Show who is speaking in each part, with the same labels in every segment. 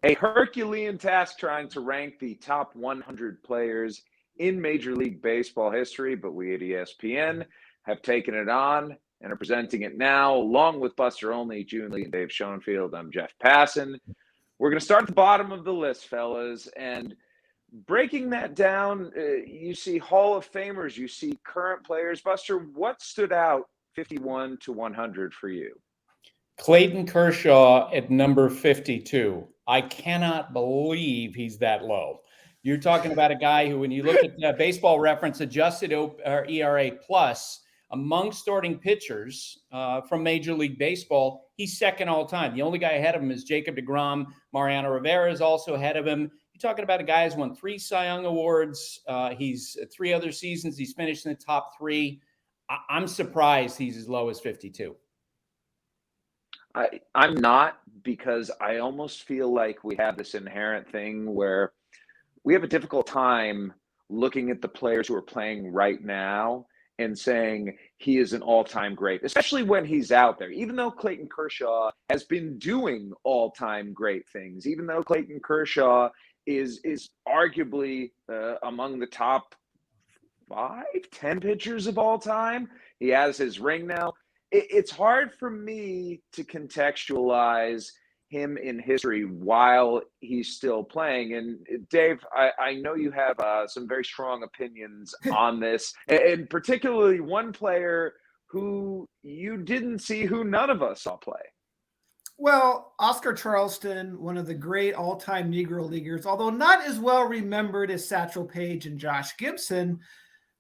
Speaker 1: A Herculean task trying to rank the top 100 players in Major League Baseball history, but we at ESPN have taken it on and are presenting it now, along with Buster Olney, Joon, and Dave Schoenfield. I'm Jeff Passan. We're going to start at the bottom of the list, fellas, and breaking that down, you see Hall of Famers, you see current players. Buster, what stood out 51 to 100 for you?
Speaker 2: Clayton Kershaw at number 52. I cannot believe he's that low. You're talking about a guy who, when you look at Baseball Reference adjusted ERA plus among starting pitchers from Major League Baseball, he's second all time. The only guy ahead of him is Jacob deGrom. Mariano Rivera is also ahead of him. You're talking about a guy who's won 3 Cy Young Awards. He's 3 other seasons. He's finished in the top 3. I'm surprised he's as low as 52.
Speaker 1: I'm not, because I almost feel like we have this inherent thing where we have a difficult time looking at the players who are playing right now and saying he is an all-time great, especially when he's out there. Even though Clayton Kershaw has been doing all-time great things, even though Clayton Kershaw is arguably among the top 5-10 pitchers of all time. He has his ring now. It's hard for me to contextualize him in history while he's still playing. And Dave, I know you have some very strong opinions on this, and particularly one player who you didn't see, who none of us saw play.
Speaker 3: Well, Oscar Charleston, one of the great all-time Negro Leaguers, although not as well remembered as Satchel Paige and Josh Gibson,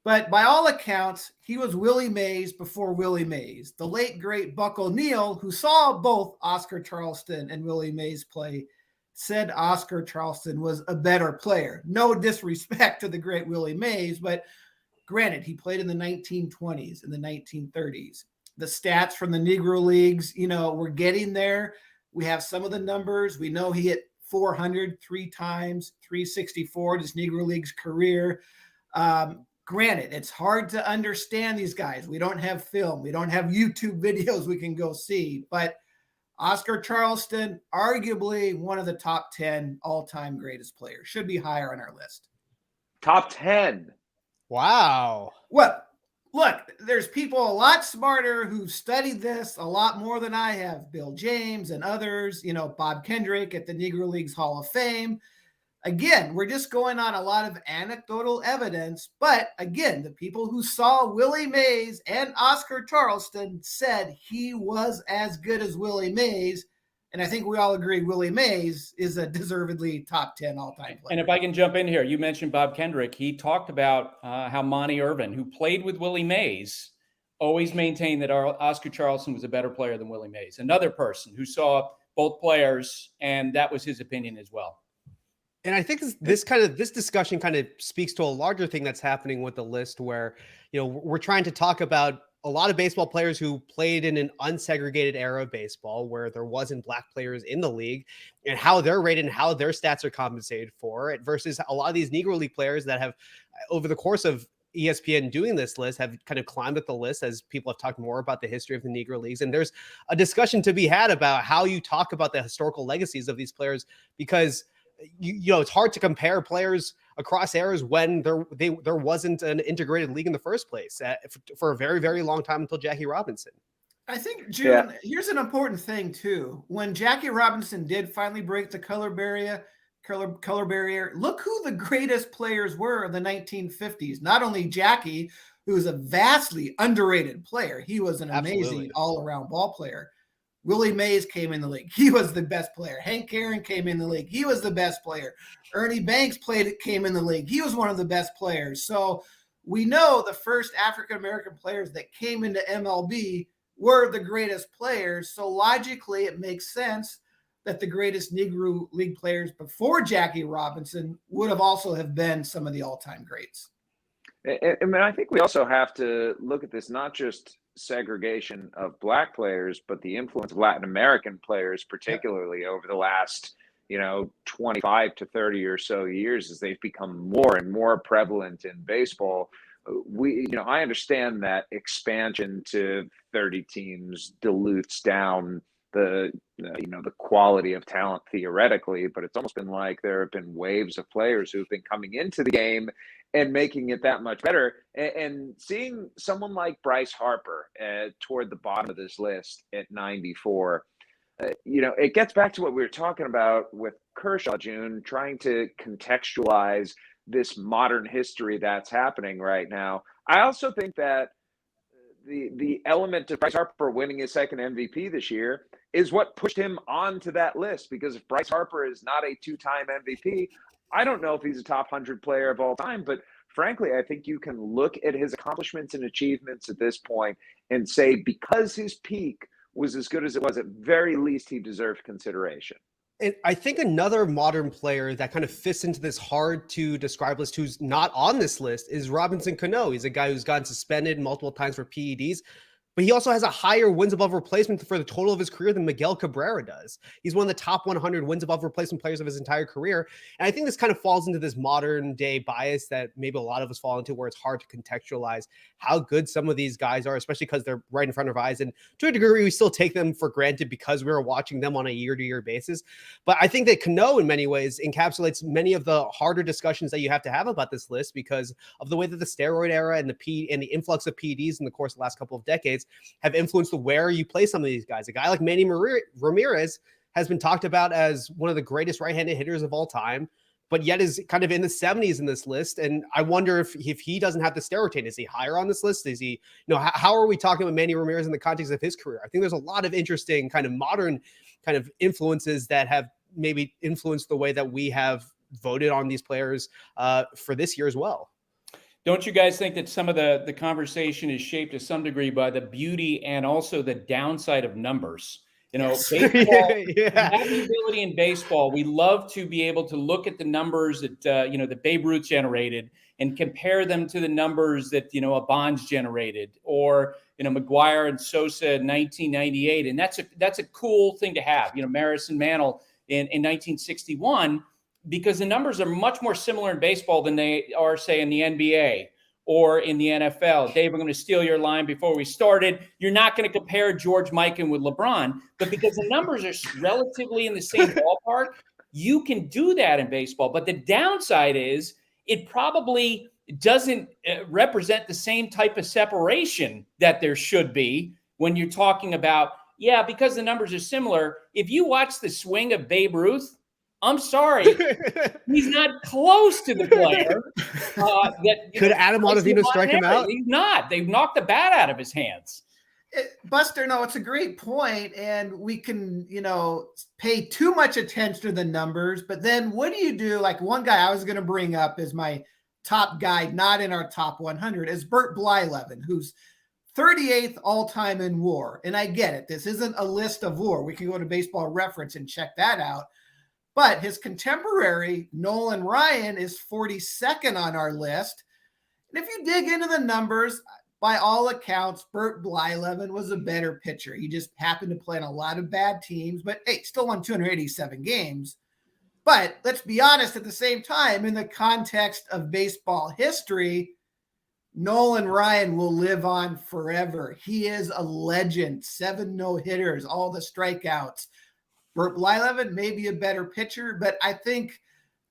Speaker 3: but by all accounts, he was Willie Mays before Willie Mays. The late, great Buck O'Neil, who saw both Oscar Charleston and Willie Mays play, said Oscar Charleston was a better player. No disrespect to the great Willie Mays, but granted, he played in the 1920s and the 1930s. The stats from the Negro Leagues, we're getting there. We have some of the numbers. We know he hit 400 3 times, 364 in his Negro Leagues career. Granted, it's hard to understand these guys. We don't have film. We don't have YouTube videos we can go see. But Oscar Charleston, arguably one of the top 10 all-time greatest players, should be higher on our list.
Speaker 1: Top 10.
Speaker 4: Wow.
Speaker 3: Well, look, there's people a lot smarter who've studied this a lot more than I have. Bill James and others, Bob Kendrick at the Negro Leagues Hall of Fame. Again, we're just going on a lot of anecdotal evidence. But again, the people who saw Willie Mays and Oscar Charleston said he was as good as Willie Mays. And I think we all agree Willie Mays is a deservedly top 10 all-time player.
Speaker 2: And if I can jump in here, you mentioned Bob Kendrick. He talked about how Monty Irvin, who played with Willie Mays, always maintained that Oscar Charleston was a better player than Willie Mays. Another person who saw both players, and that was his opinion as well.
Speaker 4: And I think this discussion kind of speaks to a larger thing that's happening with the list, where, we're trying to talk about a lot of baseball players who played in an unsegregated era of baseball where there wasn't black players in the league, and how they're rated and how their stats are compensated for it, versus a lot of these Negro League players that have, over the course of ESPN doing this list, have kind of climbed up the list as people have talked more about the history of the Negro Leagues. And there's a discussion to be had about how you talk about the historical legacies of these players, because it's hard to compare players across eras when there wasn't an integrated league in the first place for a very, very long time, until Jackie Robinson.
Speaker 3: I think, Joon, here's an important thing too. When Jackie Robinson did finally break the color barrier, look who the greatest players were in the 1950s. Not only Jackie, who was a vastly underrated player. He was an amazing all-around ball player. Willie Mays came in the league. He was the best player. Hank Aaron came in the league. He was the best player. Ernie Banks came in the league. He was one of the best players. So we know the first African-American players that came into MLB were the greatest players. So logically, it makes sense that the greatest Negro League players before Jackie Robinson would have also have been some of the all-time greats.
Speaker 1: I think we also have to look at this, not just segregation of black players, but the influence of Latin American players, particularly over the last, 25 to 30 or so years, as they've become more and more prevalent in baseball. I understand that expansion to 30 teams dilutes down the quality of talent theoretically, but it's almost been like there have been waves of players who've been coming into the game and making it that much better. And seeing someone like Bryce Harper toward the bottom of this list at 94, it gets back to what we were talking about with Kershaw, Joon, trying to contextualize this modern history that's happening right now. I also think that the element of Bryce Harper winning his second MVP this year is what pushed him onto that list, because if Bryce Harper is not a two-time MVP, I don't know if he's a top 100 player of all time, but frankly, I think you can look at his accomplishments and achievements at this point and say, because his peak was as good as it was, at very least he deserved consideration.
Speaker 4: And I think another modern player that kind of fits into this hard to describe list who's not on this list is Robinson Cano. He's a guy who's gotten suspended multiple times for PEDs, but he also has a higher wins above replacement for the total of his career than Miguel Cabrera does. He's one of the top 100 wins above replacement players of his entire career. And I think this kind of falls into this modern day bias that maybe a lot of us fall into, where it's hard to contextualize how good some of these guys are, especially because they're right in front of our eyes. And to a degree, we still take them for granted because we're watching them on a year-to-year basis. But I think that Cano, in many ways, encapsulates many of the harder discussions that you have to have about this list because of the way that the steroid era and the influx of PEDs in the course of the last couple of decades have influenced where you play some of these guys. A guy like Manny Ramirez has been talked about as one of the greatest right-handed hitters of all time, but yet is kind of in the 70s in this list. And I wonder if he doesn't have the steroid taint, is he higher on this list? Is he, how are we talking about Manny Ramirez in the context of his career? I think there's a lot of interesting kind of modern kind of influences that have maybe influenced the way that we have voted on these players for this year as well.
Speaker 2: Don't you guys think that some of the conversation is shaped to some degree by the beauty and also the downside of numbers? Baseball, we have the ability in baseball. We love to be able to look at the numbers that, that Babe Ruth generated and compare them to the numbers that, a Bonds generated, or, McGuire and Sosa in 1998. And that's a cool thing to have, Maris and Mantle in 1961. Because the numbers are much more similar in baseball than they are, say, in the NBA or in the NFL. Dave, I'm going to steal your line before we started. You're not going to compare George Mikan with LeBron, but because the numbers are relatively in the same ballpark, you can do that in baseball. But the downside is it probably doesn't represent the same type of separation that there should be when you're talking about, because the numbers are similar. If you watch the swing of Babe Ruth, I'm sorry, he's not close to the player.
Speaker 4: Could Adam Ottavino strike him out?
Speaker 2: He's not. They've knocked the bat out of his hands.
Speaker 3: Buster, no, it's a great point, and we can, pay too much attention to the numbers. But then, what do you do? Like one guy I was going to bring up as my top guy, not in our top 100, is Bert Blyleven, who's 38th all-time in WAR. And I get it. This isn't a list of WAR. We can go to Baseball Reference and check that out. But his contemporary, Nolan Ryan, is 42nd on our list. And if you dig into the numbers, by all accounts, Bert Blyleven was a better pitcher. He just happened to play on a lot of bad teams, but hey, still won 287 games. But let's be honest, at the same time, in the context of baseball history, Nolan Ryan will live on forever. He is a legend. 7 no-hitters, all the strikeouts. Bert Blyleven may be a better pitcher, but I think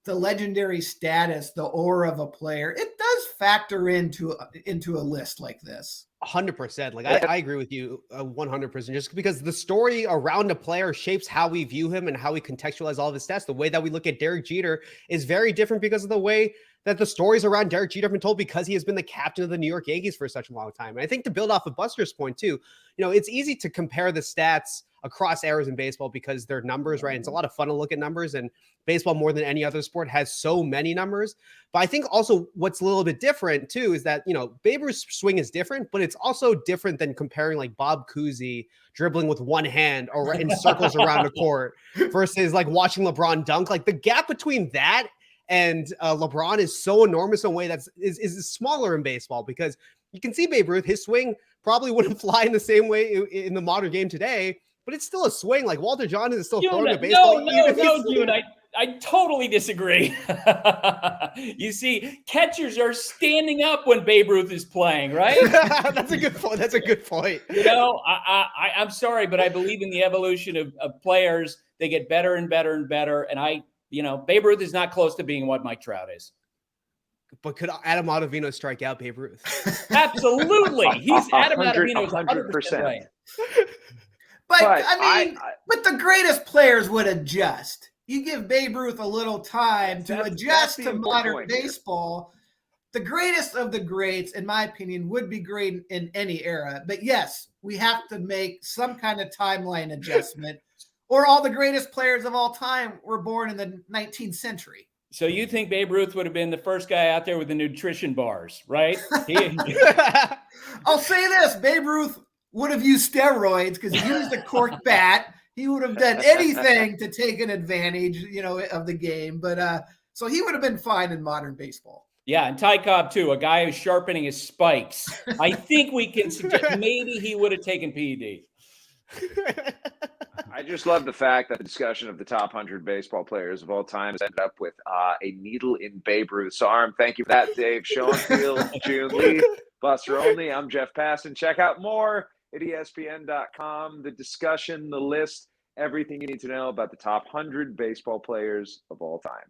Speaker 3: the legendary status, the aura of a player, it does factor into a list like this.
Speaker 4: 100%. Like I agree with you 100%, just because the story around a player shapes how we view him and how we contextualize all of his stats. The way that we look at Derek Jeter is very different because of the way that the stories around Derek Jeter have been told, because he has been the captain of the New York Yankees for such a long time. And I think to build off of Buster's point too, it's easy to compare the stats across eras in baseball because they're numbers, right? And it's a lot of fun to look at numbers, and baseball more than any other sport has so many numbers. But I think also what's a little bit different too is that, Babe Ruth's swing is different, but it's also different than comparing like Bob Cousy dribbling with one hand or in circles around the court versus like watching LeBron dunk. Like the gap between that and LeBron is so enormous in a way that is smaller in baseball, because you can see Babe Ruth, his swing probably wouldn't fly in the same way in the modern game today, but it's still a swing. Like Walter Johnson is still throwing a baseball.
Speaker 2: No, Joon. I totally disagree. You see, catchers are standing up when Babe Ruth is playing, right?
Speaker 4: That's a good point. That's a good point.
Speaker 2: You know, I'm sorry, but I believe in the evolution of players. They get better and better and better. And Babe Ruth is not close to being what Mike Trout is.
Speaker 4: But could Adam Ottavino strike out Babe Ruth?
Speaker 2: Absolutely. He's Adam
Speaker 1: 100%.
Speaker 2: Ottavino's 100% right.
Speaker 3: But I mean, but the greatest players would adjust. You give Babe Ruth a little time to adjust to modern baseball. The greatest of the greats, in my opinion, would be great in any era. But yes, we have to make some kind of timeline adjustment, or all the greatest players of all time were born in the 19th century.
Speaker 2: So you think Babe Ruth would have been the first guy out there with the nutrition bars, right?
Speaker 3: I'll say this, Babe Ruth would have used steroids because he used a cork bat. He would have done anything to take an advantage, of the game. But so he would have been fine in modern baseball.
Speaker 2: Yeah, and Ty Cobb too, a guy who's sharpening his spikes. I think we can suggest maybe he would have taken PEDs.
Speaker 1: I just love the fact that the discussion of the top 100 baseball players of all time has ended up with a needle in Babe Ruth's arm. Thank you for that, Dave Schoenfield, Joon Lee, Buster Olney. I'm Jeff Passan. Check out more at ESPN.com. The discussion, the list, everything you need to know about the top 100 baseball players of all time.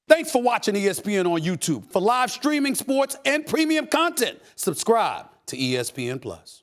Speaker 5: Thanks for watching ESPN on YouTube. For live streaming sports and premium content, subscribe to ESPN+.